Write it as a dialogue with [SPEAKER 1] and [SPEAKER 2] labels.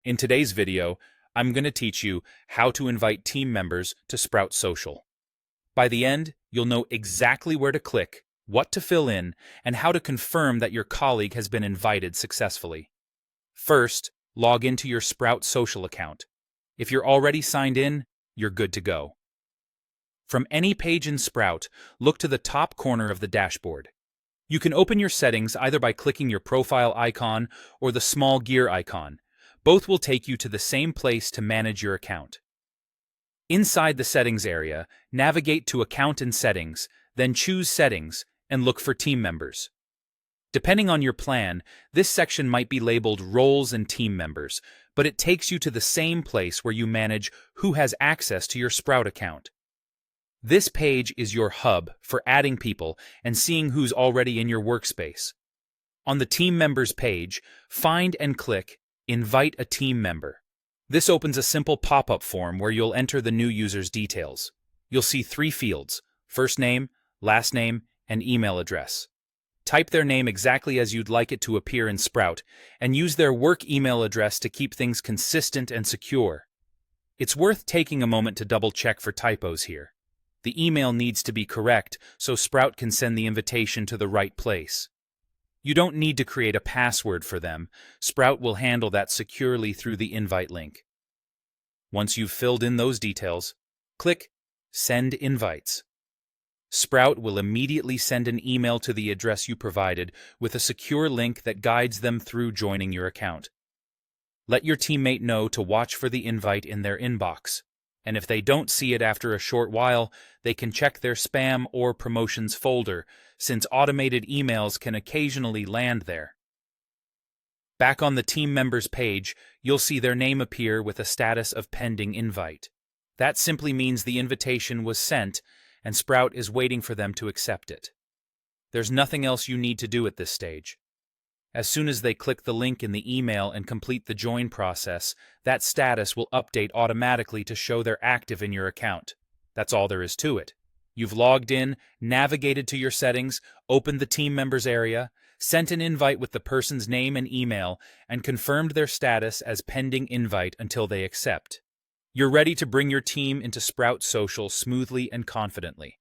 [SPEAKER 1] In today's video, I'm going to teach you how to invite team members to Sprout Social. By the end, you'll know exactly where to click, what to fill in, and how to confirm that your colleague has been invited successfully. First, log into your Sprout Social account. If you're already signed in, you're good to go. From any page in Sprout, look to the top corner of the dashboard. You can open your settings either by clicking your profile icon or the small gear icon. Both will take you to the same place to manage your account. Inside the Settings area, navigate to Account and Settings, then choose Settings and look for Team Members. Depending on your plan, this section might be labeled Roles and Team Members, but it takes you to the same place where you manage who has access to your Sprout account. This page is your hub for adding people and seeing who's already in your workspace. On the Team Members page, find and click Invite a Team Member. This opens a simple pop-up form where you'll enter the new user's details. You'll see 3 fields: first name, last name, and email address. Type their name exactly as you'd like it to appear in Sprout, and use their work email address to keep things consistent and secure. It's worth taking a moment to double-check for typos here. The email needs to be correct so Sprout can send the invitation to the right place. You don't need to create a password for them. Sprout will handle that securely through the invite link. Once you've filled in those details, click Send Invites. Sprout will immediately send an email to the address you provided with a secure link that guides them through joining your account. Let your teammate know to watch for the invite in their inbox, and if they don't see it after a short while, they can check their spam or promotions folder, since automated emails can occasionally land there. Back on the team members page, you'll see their name appear with a status of pending invite. That simply means the invitation was sent, and Sprout is waiting for them to accept it. There's nothing else you need to do at this stage. As soon as they click the link in the email and complete the join process, that status will update automatically to show they're active in your account. That's all there is to it. You've logged in, navigated to your settings, opened the team members area, sent an invite with the person's name and email, and confirmed their status as pending invite until they accept. You're ready to bring your team into Sprout Social smoothly and confidently.